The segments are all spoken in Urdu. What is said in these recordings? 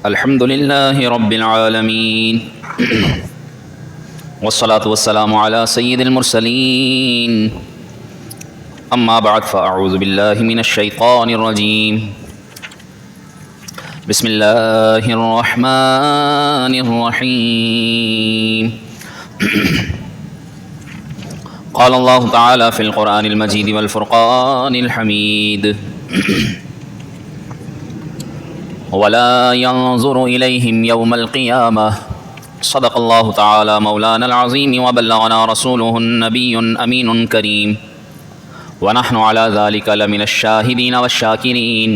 الحمد لله رب العالمين والصلاة والسلام على سيد المرسلين أما بعد فأعوذ بالله من الشيطان الرجيم بسم الله الرحمن الرحيم قال الله تعالى في القرآن المجيد والفرقان الحميد ولا ينظر إليهم يوم القيامة صدق الله تعالى مولانا العظيم وبلغنا رسوله النبي الأمين الكريم ونحن على ذلك لمن الشاهدين والشاكرين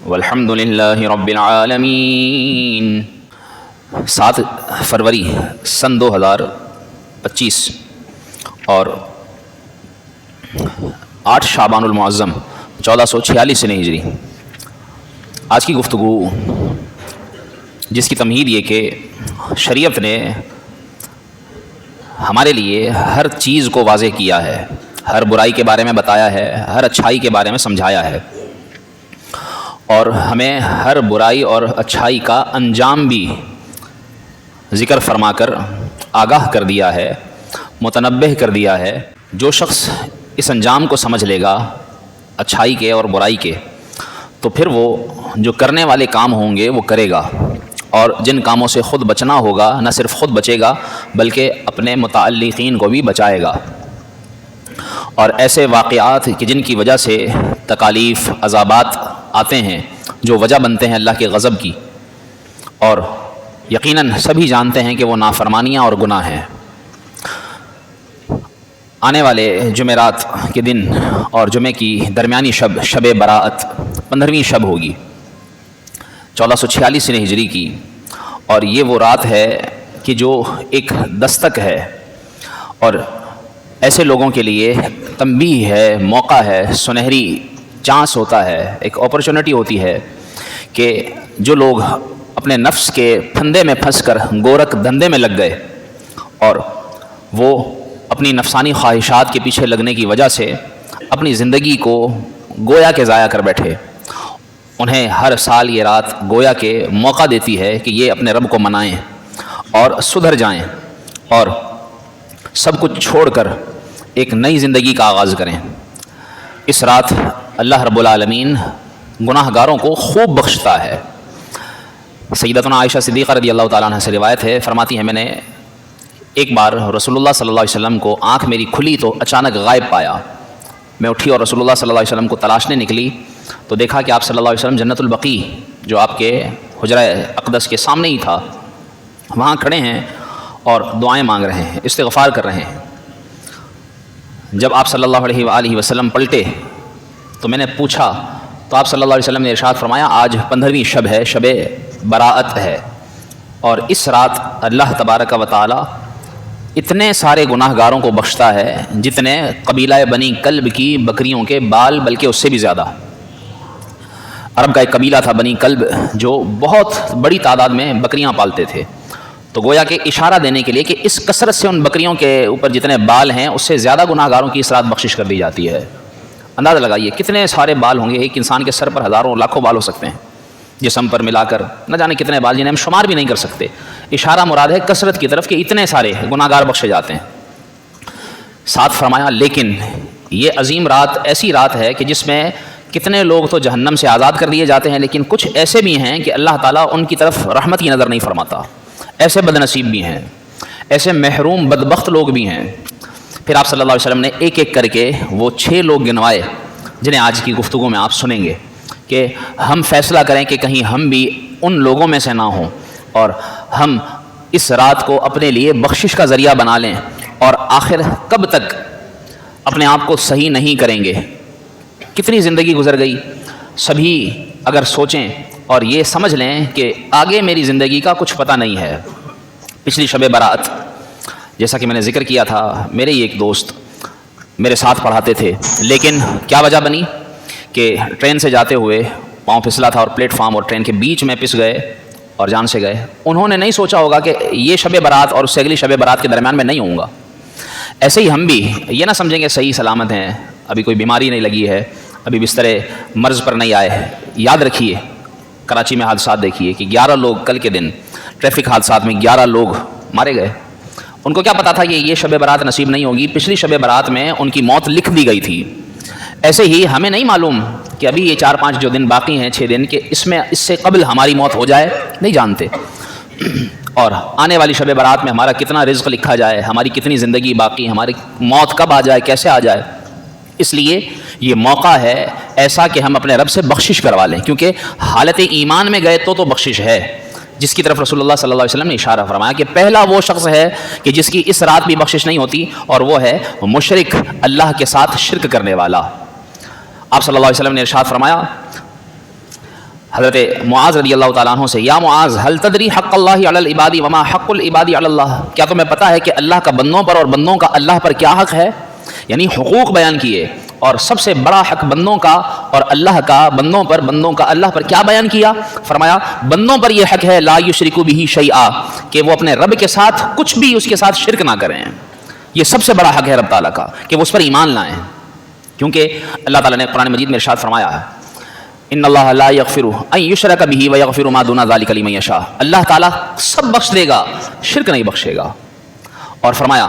والحمد لله رب العالمین۔ 7 فروری سن 2025 اور 8 شعبان المعظم 1446 ہجری۔ آج کی گفتگو جس کی تمہید یہ کہ شریعت نے ہمارے لیے ہر چیز کو واضح کیا ہے، ہر برائی کے بارے میں بتایا ہے، ہر اچھائی کے بارے میں سمجھایا ہے، اور ہمیں ہر برائی اور اچھائی کا انجام بھی ذکر فرما کر آگاہ کر دیا ہے، متنبہ کر دیا ہے۔ جو شخص اس انجام کو سمجھ لے گا اچھائی کے اور برائی کے، تو پھر وہ جو کرنے والے کام ہوں گے وہ کرے گا، اور جن کاموں سے خود بچنا ہوگا نہ صرف خود بچے گا بلکہ اپنے متعلقین کو بھی بچائے گا۔ اور ایسے واقعات کہ جن کی وجہ سے تکالیف، عذابات آتے ہیں، جو وجہ بنتے ہیں اللہ کے غضب کی، اور یقیناً سبھی جانتے ہیں کہ وہ نافرمانیاں اور گناہ ہیں۔ آنے والے جمعرات کے دن اور جمعے کی درمیانی شب براءت 15ویں شب ہوگی 1446 ہجری کی، اور یہ وہ رات ہے کہ جو ایک دستک ہے اور ایسے لوگوں کے لیے تنبیہ ہے، موقع ہے، سنہری چانس ہوتا ہے، ایک اپرچونٹی ہوتی ہے کہ جو لوگ اپنے نفس کے پھندے میں پھنس کر گورک دھندے میں لگ گئے اور وہ اپنی نفسانی خواہشات کے پیچھے لگنے کی وجہ سے اپنی زندگی کو گویا کے ضائع کر بیٹھے، انہیں ہر سال یہ رات گویا کے موقع دیتی ہے کہ یہ اپنے رب کو منائیں اور سدھر جائیں اور سب کچھ چھوڑ کر ایک نئی زندگی کا آغاز کریں۔ اس رات اللہ رب العالمین گناہ گاروں کو خوب بخشتا ہے۔ سیدتنا عائشہ صدیقہ رضی اللہ تعالیٰ عنہ سے روایت ہے، فرماتی ہیں میں نے ایک بار رسول اللہ صلی اللہ علیہ وسلم کو آنکھ میری کھلی تو اچانک غائب پایا۔ میں اٹھی اور رسول اللہ صلی اللہ علیہ وسلم کو تلاشنے نکلی تو دیکھا کہ آپ صلی اللہ علیہ وسلم جنت البقیع جو آپ کے حجرہ اقدس کے سامنے ہی تھا، وہاں کھڑے ہیں اور دعائیں مانگ رہے ہیں، استغفار کر رہے ہیں۔ جب آپ صلی اللہ علیہ وآلہ وسلم پلٹے تو میں نے پوچھا تو آپ صلی اللہ علیہ وسلم نے ارشاد فرمایا آج 15ویں شب ہے، شب براءت ہے، اور اس رات اللہ تبارک و تعالی اتنے سارے گناہ گاروں کو بخشتا ہے جتنے قبیلہ بنی کلب کی بکریوں کے بال، بلکہ اس سے بھی زیادہ۔ عرب کا ایک قبیلہ تھا بنی کلب جو بہت بڑی تعداد میں بکریاں پالتے تھے، تو گویا کہ اشارہ دینے کے لیے کہ اس کثرت سے ان بکریوں کے اوپر جتنے بال ہیں اس سے زیادہ گناہ گاروں کی اس رات بخشش کر دی جاتی ہے۔ اندازہ لگائیے کتنے سارے بال ہوں گے، ایک انسان کے سر پر ہزاروں لاکھوں بال ہو سکتے ہیں، جسم پر ملا کر نہ جانے کتنے بال جنہیں ہم شمار بھی نہیں کر سکتے۔ اشارہ مراد ہے کثرت کی طرف کہ اتنے سارے گناہ گار بخشے جاتے ہیں۔ ساتھ فرمایا لیکن یہ عظیم رات ایسی رات ہے کہ جس میں کتنے لوگ تو جہنم سے آزاد کر دیے جاتے ہیں، لیکن کچھ ایسے بھی ہیں کہ اللہ تعالیٰ ان کی طرف رحمت کی نظر نہیں فرماتا، ایسے بد نصیب بھی ہیں، ایسے محروم بدبخت لوگ بھی ہیں۔ پھر آپ صلی اللہ علیہ وسلم نے ایک ایک کر کے وہ 6 لوگ گنوائے جنہیں آج کی گفتگو میں آپ سنیں گے کہ ہم فیصلہ کریں کہ کہیں ہم بھی ان لوگوں میں سے نہ ہوں اور ہم اس رات کو اپنے لیے بخشش کا ذریعہ بنا لیں، اور آخر کب تک اپنے آپ کو صحیح نہیں کریں گے۔ کتنی زندگی گزر گئی، سبھی اگر سوچیں اور یہ سمجھ لیں کہ آگے میری زندگی کا کچھ پتہ نہیں ہے۔ پچھلی شب براءت جیسا کہ میں نے ذکر کیا تھا، میرے ہی ایک دوست میرے ساتھ پڑھاتے تھے، لیکن کیا وجہ بنی کہ ٹرین سے جاتے ہوئے پاؤں پھسلا تھا اور پلیٹ فارم اور ٹرین کے بیچ میں پس گئے اور جان سے گئے۔ انہوں نے نہیں سوچا ہوگا کہ یہ شب برات اور اس سے اگلی شب برات کے درمیان میں نہیں ہوں گا۔ ایسے ہی ہم بھی یہ نہ سمجھیں کہ صحیح سلامت ہیں، ابھی کوئی بیماری نہیں لگی ہے، ابھی بستر مرض پر نہیں آئے ہیں۔ یاد رکھیے کراچی میں حادثات دیکھیے کہ 11 لوگ کل کے دن ٹریفک حادثات میں 11 لوگ مارے گئے. ان کو کیا پتا تھا کہ یہ شب برات نصیب نہیں ہوگی, پچھلی شب برات میں ان کی موت لکھ دی گئی تھی. ایسے ہی ہمیں نہیں معلوم کہ ابھی یہ 4-5 جو دن باقی ہیں, 6 دن کے, اس سے قبل ہماری موت ہو جائے, نہیں جانتے. اور آنے والی شب برات میں ہمارا کتنا رزق لکھا جائے, ہماری کتنی زندگی باقی, ہماری موت کب آ جائے, کیسے آ جائے. اس لیے یہ موقع ہے ایسا کہ ہم اپنے رب سے بخشش کروا لیں, کیونکہ حالت ایمان میں گئے تو بخشش ہے, جس کی طرف رسول اللہ صلی اللہ علیہ وسلم نے اشارہ فرمایا کہ پہلا وہ شخص ہے کہ جس کی اس رات بھی بخشش نہیں ہوتی, اور وہ ہے مشرک, اللہ کے ساتھ شرک کرنے والا. آپ صلی اللہ علیہ وسلم نے ارشاد فرمایا حضرت معاذ رضی اللہ تعالیٰ عنہ سے, یا معاذ هل تدری حق اللہ علی العباد وما حق العباد علی اللہ, کیا تمہیں پتہ ہے کہ اللہ کا بندوں پر اور بندوں کا اللہ پر کیا حق ہے. یعنی حقوق بیان کیے, اور سب سے بڑا حق بندوں کا اور اللہ کا بندوں پر, بندوں کا اللہ پر کیا بیان کیا. فرمایا بندوں پر یہ حق ہے لا یشرکوا بہ شیئا, کہ وہ اپنے رب کے ساتھ کچھ بھی اس کے ساتھ شرک نہ کریں. یہ سب سے بڑا حق ہے رب تعالیٰ کا کہ وہ اس پر ایمان لائیں, کیونکہ اللہ تعالیٰ نے قرآن مجید میں ارشاد فرمایا ہے ان اللہ لا یغفر ان یشرک بہ ویغفر ما دون ذلک لمن یشاء, اللہ تعالیٰ سب بخش دے گا, شرک نہیں بخشے گا. اور فرمایا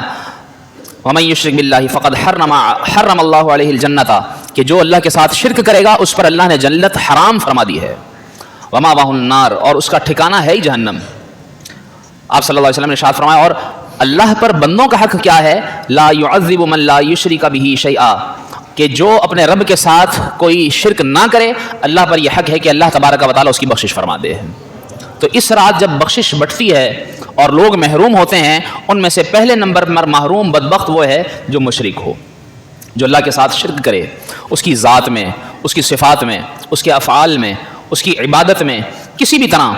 ومن یشرک باللہ فقد حرم اللہ علیہ الجنۃ, کہ جو اللہ کے ساتھ شرک کرے گا اس پر اللہ نے جنت حرام فرما دی ہے. ومأواہ النار, اور اس کا ٹھکانہ ہے ہی جہنم. آپ صلی اللہ علیہ وسلم نے ارشاد فرمایا, اور اللہ پر بندوں کا حق کیا ہے, لا يعذب من لا یشرک بہ شیئا, کہ جو اپنے رب کے ساتھ کوئی شرک نہ کرے, اللہ پر یہ حق ہے کہ اللہ تبارک و تعالیٰ اس کی بخشش فرما دے. تو اس رات جب بخشش بٹتی ہے اور لوگ محروم ہوتے ہیں, ان میں سے پہلے نمبر پر محروم بدبخت وہ ہے جو مشرک ہو, جو اللہ کے ساتھ شرک کرے, اس کی ذات میں, اس کی صفات میں, اس کے افعال میں, اس کی عبادت میں کسی بھی طرح.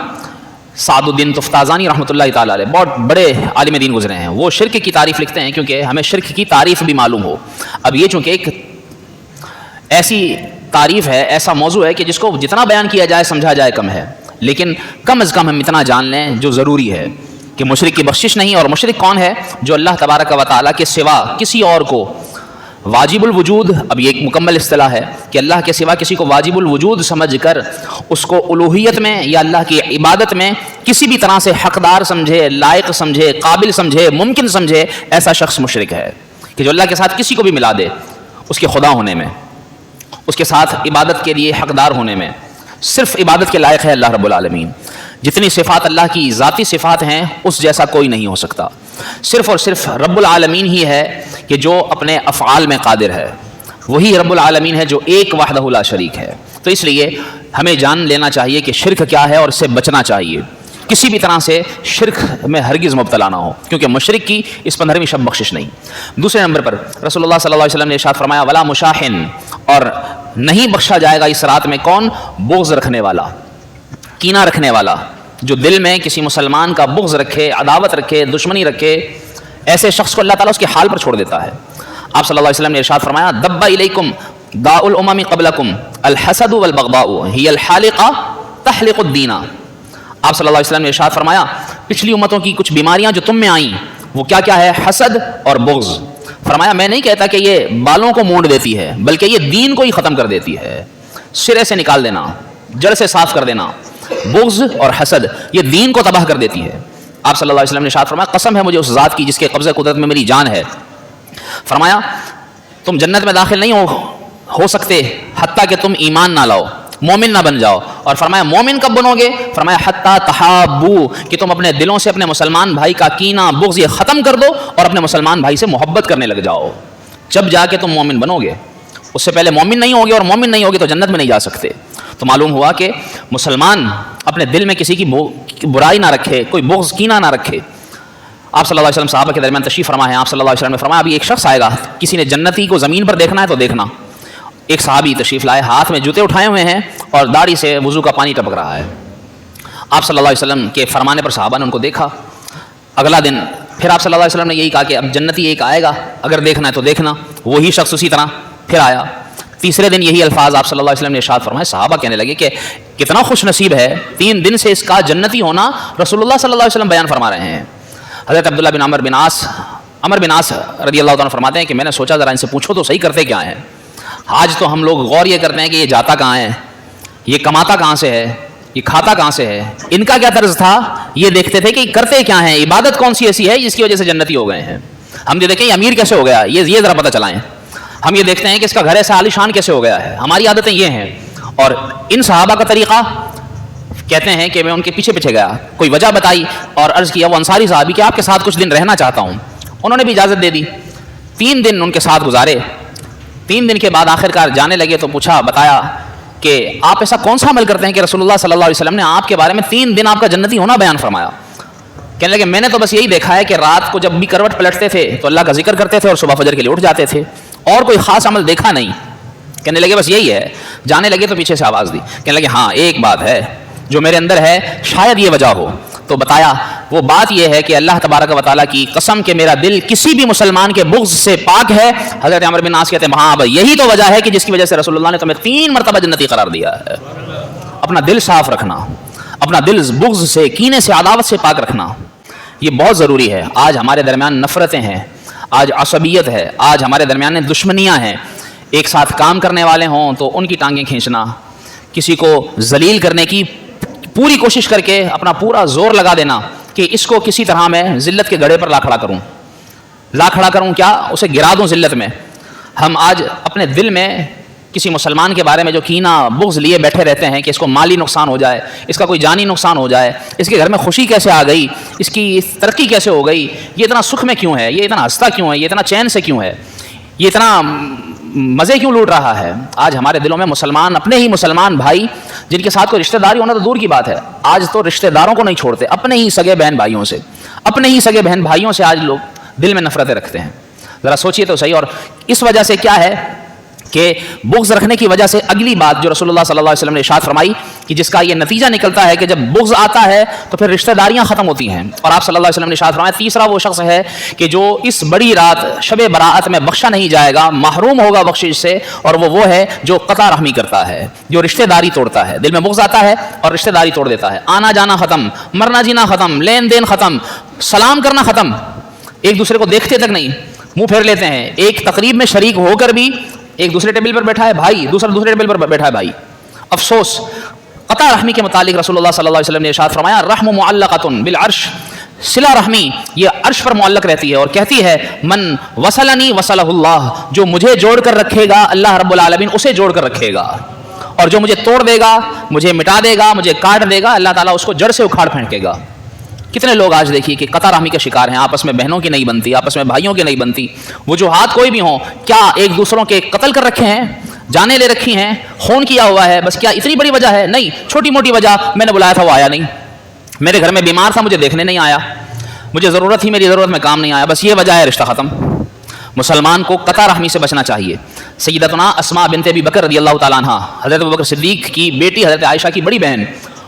سعد الدین تفتازانی رحمۃ اللہ تعالیٰ علیہ بہت بڑے عالم دین گزرے ہیں, وہ شرک کی تعریف لکھتے ہیں کیونکہ ہمیں شرک کی تعریف بھی معلوم ہو. اب یہ چونکہ ایک ایسی تعریف ہے, ایسا موضوع ہے کہ جس کو جتنا بیان کیا جائے سمجھا جائے کم ہے, لیکن کم از کم ہم اتنا جان لیں جو ضروری ہے کہ مشرک کی بخشش نہیں. اور مشرک کون ہے, جو اللہ تبارک و تعالیٰ کے سوا کسی اور کو واجب الوجود, اب یہ ایک مکمل اصطلاح ہے کہ اللہ کے سوا کسی کو واجب الوجود سمجھ کر اس کو الوہیت میں یا اللہ کی عبادت میں کسی بھی طرح سے حقدار سمجھے, لائق سمجھے, قابل سمجھے, ممکن سمجھے, ایسا شخص مشرک ہے کہ جو اللہ کے ساتھ کسی کو بھی ملا دے اس کے خدا ہونے میں, اس کے ساتھ عبادت کے لیے حقدار ہونے میں. صرف عبادت کے لائق ہے اللہ رب العالمین. جتنی صفات اللہ کی ذاتی صفات ہیں اس جیسا کوئی نہیں ہو سکتا. صرف اور صرف رب العالمین ہی ہے کہ جو اپنے افعال میں قادر ہے, وہی رب العالمین ہے جو ایک وحدہ لا شریک ہے. تو اس لیے ہمیں جان لینا چاہیے کہ شرک کیا ہے اور اس سے بچنا چاہیے. کسی بھی طرح سے شرک میں ہرگز مبتلا نہ ہو, کیونکہ مشرک کی اس 15ویں شب بخشش نہیں. دوسرے نمبر پر رسول اللہ صلی اللہ علیہ وسلم نے ارشاد فرمایا ولا مشاحن, اور نہیں بخشا جائے گا اس رات میں کون, بغض رکھنے والا, کینہ رکھنے والا, جو دل میں کسی مسلمان کا بغض رکھے, عداوت رکھے, دشمنی رکھے. ایسے شخص کو اللہ تعالیٰ اس کے حال پر چھوڑ دیتا ہے. آپ صلی اللہ علیہ وسلم نے ارشاد فرمایا دب الیکم داء الامم قبلکم الحسد والبغضاء ہی الحالقہ تحلق الدین. آپ صلی اللہ علیہ وسلم نے ارشاد فرمایا پچھلی امتوں کی کچھ بیماریاں جو تم میں آئیں وہ کیا کیا ہے, حسد اور بغض. فرمایا میں نہیں کہتا کہ یہ بالوں کو مونڈ دیتی ہے, بلکہ یہ دین کو ہی ختم کر دیتی ہے, سرے سے نکال دینا, جڑ سے صاف کر دینا. بغض اور حسد یہ دین کو تباہ کر دیتی ہے. آپ صلی اللہ علیہ وسلم نے ارشاد فرمایا قسم ہے مجھے اس ذات کی جس کے قبضہ قدرت میں میری جان ہے. فرمایا تم جنت میں داخل نہیں ہو سکتے حتیٰ کہ تم ایمان نہ لاؤ, مومن نہ بن جاؤ. اور فرمایا مومن کب بنو گے, فرمایا حتیٰ تحابو, کہ تم اپنے دلوں سے اپنے مسلمان بھائی کا کینہ بغض یہ ختم کر دو اور اپنے مسلمان بھائی سے محبت کرنے لگ جاؤ, جب جا کے تم مومن بنو گے. اس سے پہلے مومن نہیں ہوگے, اور مومن نہیں ہوگے تو جنت میں نہیں جا سکتے. تو معلوم ہوا کہ مسلمان اپنے دل میں کسی کی برائی نہ رکھے, کوئی بغض کینہ نہ رکھے. آپ صلی اللہ علیہ وسلم صحابہ کے درمیان تشریف فرما ہے. آپ صلی اللہ علیہ وسلم نے فرمایا ابھی ایک شخص آئے گا, کسی نے جنتی کو زمین پر دیکھنا ہے تو دیکھنا. ایک صحابی تشریف لائے, ہاتھ میں جوتے اٹھائے ہوئے ہیں اور داڑھی سے وضو کا پانی ٹپک رہا ہے. آپ صلی اللہ علیہ وسلم کے فرمانے پر صحابہ نے ان کو دیکھا. اگلا دن پھر آپ صلی اللہ علیہ وسلم نے یہی کہا کہ اب جنتی ایک آئے گا, اگر دیکھنا ہے تو دیکھنا. وہی شخص اسی طرح پھر آیا. تیسرے دن یہی الفاظ آپ صلی اللہ علیہ وسلم نے ارشاد فرمائے. صحابہ کہنے لگے کہ کتنا خوش نصیب ہے, 3 دن سے اس کا جنتی ہونا رسول اللہ صلی اللہ علیہ وسلم بیان فرما رہے ہیں. حضرت عبداللہ بن عمر بن عاص رضی اللہ عنہ فرماتے ہیں کہ میں نے سوچا ذرا ان سے پوچھو تو صحیح کرتے کیا ہیں. آج تو ہم لوگ غور یہ کرتے ہیں کہ یہ جاتا کہاں ہے, یہ کماتا کہاں سے ہے, یہ کھاتا کہاں سے ہے, ان کا کیا طرز تھا, یہ دیکھتے تھے کہ کرتے کیا ہیں, عبادت کون سی ایسی ہے جس کی وجہ سے جنتی ہو گئے ہیں. ہم یہ دیکھیں یہ امیر کیسے ہو گیا, یہ ذرا پتہ چلائیں. ہم یہ دیکھتے ہیں کہ اس کا گھر ایسا عالی شان کیسے ہو گیا ہے. ہماری عادتیں یہ ہیں. اور ان صحابہ کا طریقہ کہتے ہیں کہ میں ان کے پیچھے پیچھے گیا, کوئی وجہ بتائی اور عرض کیا, وہ انصاری صحابی کہ آپ کے ساتھ کچھ دن رہنا چاہتا ہوں. انہوں نے بھی اجازت دے دی. 3 دن ان کے ساتھ گزارے. 3 دن کے بعد آخر کار جانے لگے تو پوچھا, بتایا کہ آپ ایسا کون سا عمل کرتے ہیں کہ رسول اللہ صلی اللہ علیہ وسلم نے آپ کے بارے میں 3 دن آپ کا جنتی ہونا بیان فرمایا. کہنے لگے میں نے تو بس یہی دیکھا ہے کہ رات کو جب بھی کروٹ پلٹتے تھے تو اللہ کا ذکر کرتے تھے اور صبح فجر کے لیے اٹھ جاتے تھے, اور کوئی خاص عمل دیکھا نہیں. کہنے لگے بس یہی ہے. جانے لگے تو پیچھے سے آواز دی, کہنے لگے ہاں ایک بات ہے جو میرے اندر ہے, شاید یہ وجہ ہو. تو بتایا وہ بات یہ ہے کہ اللہ تبارک و تعالیٰ کی قسم کہ میرا دل کسی بھی مسلمان کے بغض سے پاک ہے. حضرت عمرو بن عاص کہتے ہیں ہاں بھائی یہی تو وجہ ہے کہ جس کی وجہ سے رسول اللہ نے تمہیں 3 مرتبہ جنتی قرار دیا ہے. اپنا دل صاف رکھنا, اپنا دل بغض سے, کینے سے, عداوت سے پاک رکھنا, یہ بہت ضروری ہے. آج ہمارے درمیان نفرتیں ہیں, آج عصبیت ہے, آج ہمارے درمیان دشمنیاں ہیں. ایک ساتھ کام کرنے والے ہوں تو ان کی ٹانگیں کھینچنا, کسی کو ذلیل کرنے کی پوری کوشش کر کے اپنا پورا زور لگا دینا کہ اس کو کسی طرح میں ذلت کے گڑھے پر لا کھڑا کروں, کیا اسے گرا دوں ذلت میں. ہم آج اپنے دل میں کسی مسلمان کے بارے میں جو کینہ بغض لیے بیٹھے رہتے ہیں کہ اس کو مالی نقصان ہو جائے, اس کا کوئی جانی نقصان ہو جائے, اس کے گھر میں خوشی کیسے آ گئی, اس کی ترقی کیسے ہو گئی, یہ اتنا سکھ میں کیوں ہے, یہ اتنا ہنستا کیوں ہے, یہ اتنا چین سے کیوں ہے, یہ اتنا مزے کیوں لوٹ رہا ہے. آج ہمارے دلوں میں مسلمان, اپنے ہی مسلمان بھائی جن کے ساتھ کوئی رشتہ داری ہونا تو دور کی بات ہے, آج تو رشتہ داروں کو نہیں چھوڑتے, اپنے ہی سگے بہن بھائیوں سے آج لوگ دل میں نفرتیں رکھتے ہیں. ذرا سوچئے تو صحیح. اور اس وجہ سے کیا ہے کہ بغض رکھنے کی وجہ سے اگلی بات جو رسول اللہ صلی اللہ علیہ وسلم نے ارشاد فرمائی کہ جس کا یہ نتیجہ نکلتا ہے کہ جب بغض آتا ہے تو پھر رشتہ داریاں ختم ہوتی ہیں. اور آپ صلی اللہ علیہ وسلم نے ارشاد فرمایا تیسرا وہ شخص ہے کہ جو اس بڑی رات شب براءت میں بخشا نہیں جائے گا, محروم ہوگا بخشش سے, اور وہ ہے جو قطع رحمی کرتا ہے, جو رشتہ داری توڑتا ہے. دل میں بغض آتا ہے اور رشتہ داری توڑ دیتا ہے. آنا جانا ختم, مرنا جینا ختم, لین دین ختم, سلام کرنا ختم, ایک دوسرے کو دیکھتے تک نہیں, منہ پھیر لیتے ہیں. ایک تقریب میں شریک ہو کر بھی ایک دوسرے ٹیبل پر بیٹھا ہے بھائی, دوسرے ٹیبل پر بیٹھا ہے بھائی. افسوس. قطع رحمی کے متعلق رسول اللہ صلی اللہ علیہ وسلم نے ارشاد فرمایا رحم معلقۃ بالعرش, صلہ رحمی یہ عرش پر معلق رہتی ہے اور کہتی ہے من وصلنی وصلہ اللہ, جو مجھے جوڑ کر رکھے گا اللہ رب العالمین اسے جوڑ کر رکھے گا, اور جو مجھے توڑ دے گا, مجھے مٹا دے گا, مجھے کاٹ دے گا, اللہ تعالیٰ اس کو جڑ سے اکھاڑ پھینکے گا. کتنے لوگ آج دیکھیے کہ قطع رحمی کے شکار ہیں, آپس میں بہنوں کی نہیں بنتی, آپس میں بھائیوں کی نہیں بنتی, وجوہات کوئی بھی ہوں, کیا ایک دوسروں کے قتل کر رکھے ہیں, جانیں لے رکھی ہیں, خون کیا ہوا ہے, بس کیا اتنی بڑی وجہ ہے؟ نہیں, چھوٹی موٹی وجہ, میں نے بلایا تھا وہ آیا نہیں, میرے گھر میں بیمار تھا مجھے دیکھنے نہیں آیا, مجھے ضرورت تھی میری ضرورت میں کام نہیں آیا, بس یہ وجہ ہے, رشتہ ختم. مسلمان کو قطع رحمی سے بچنا چاہیے. سیدتنا اسماء بنت ابی بکر رضی اللہ تعالیٰ عنہ, حضرت ابوبکر صدیق کی بیٹی, حضرت عائشہ کی بڑی بہن,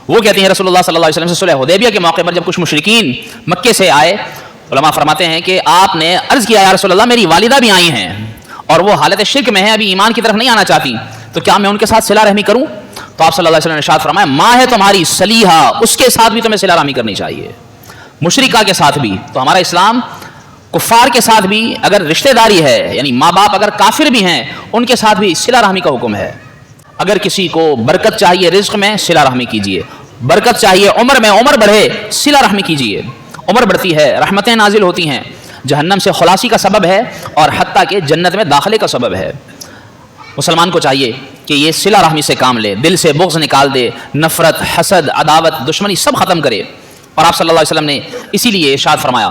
وہ کہتی ہیں رسول اللہ صلی اللہ علیہ وسلم سے صلح حدیبیہ کے موقع پر جب کچھ مشرکین مکے سے آئے, علماء فرماتے ہیں کہ آپ نے عرض کیا یا رسول اللہ میری والدہ بھی آئی ہیں اور وہ حالت شرک میں ہیں, ابھی ایمان کی طرف نہیں آنا چاہتی, تو کیا میں ان کے ساتھ صلہ رحمی کروں؟ تو آپ صلی اللہ علیہ وسلم نے ارشاد فرمایا ماں ہے تمہاری صلیحہ, اس کے ساتھ بھی تمہیں صلہ رحمی کرنی چاہیے, مشرکہ کے ساتھ بھی. تو ہمارا اسلام کفار کے ساتھ بھی اگر رشتہ داری ہے, یعنی ماں باپ اگر کافر بھی ہیں, ان کے ساتھ بھی صلہ رحمی کا حکم ہے. اگر کسی کو برکت چاہیے رزق میں, صلہ رحمی کیجیے. برکت چاہیے عمر میں, عمر بڑھے, صلہ رحمی کیجیے. عمر بڑھتی ہے, رحمتیں نازل ہوتی ہیں, جہنم سے خلاصی کا سبب ہے اور حتیٰ کہ جنت میں داخلے کا سبب ہے. مسلمان کو چاہیے کہ یہ صلہ رحمی سے کام لے, دل سے بغض نکال دے, نفرت, حسد, عداوت, دشمنی سب ختم کرے. اور آپ صلی اللہ علیہ وسلم نے اسی لیے ارشاد فرمایا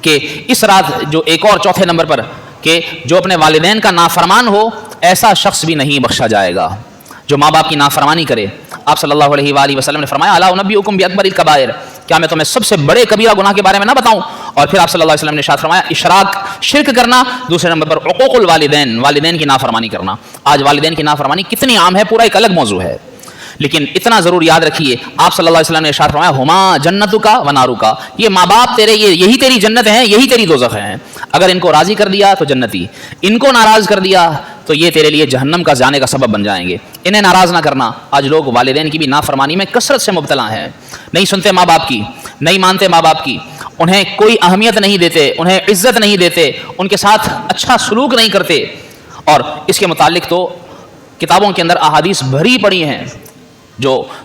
کہ اس رات جو ایک اور چوتھے نمبر پر کہ جو اپنے والدین کا نافرمان ہو, ایسا شخص بھی نہیں بخشا جائے گا جو ماں باپ کی نافرمانی کرے. آپ صلی اللہ علیہ وآلہ وسلم نے فرمایا الا انبئکم باکبر الکبائر, کیا میں تمہیں سب سے بڑے کبیرہ گناہ کے بارے میں نہ بتاؤں؟ اور پھر آپ صلی اللہ علیہ وسلم نے ارشاد فرمایا اشراک, شرک کرنا. دوسرے نمبر پر عقوق الوالدین, والدین کی نافرمانی کرنا. آج والدین کی نافرمانی کتنی عام ہے, پورا ایک الگ موضوع ہے, لیکن اتنا ضرور یاد رکھیے آپ صلی اللہ علیہ وسلم نے ارشاد فرمایا ہما جنتک و نارک, یہ ماں باپ تیرے, یہی تیری جنت ہیں, یہی تیری دوزخ ہیں. اگر ان کو راضی کر دیا تو جنتی, ان کو ناراض کر دیا تو یہ تیرے لیے جہنم کا جانے کا سبب بن جائیں گے. انہیں ناراض نہ کرنا. آج لوگ والدین کی بھی نافرمانی میں کثرت سے مبتلا ہیں, نہیں سنتے ماں باپ کی, نہیں مانتے ماں باپ کی, انہیں کوئی اہمیت نہیں دیتے, انہیں عزت نہیں دیتے, ان کے ساتھ اچھا سلوک نہیں کرتے. اور اس کے متعلق تو کتابوں کے اندر احادیث بھری پڑی ہیں, جو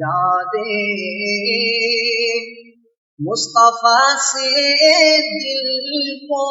یاد مصطفیٰ سے دل کو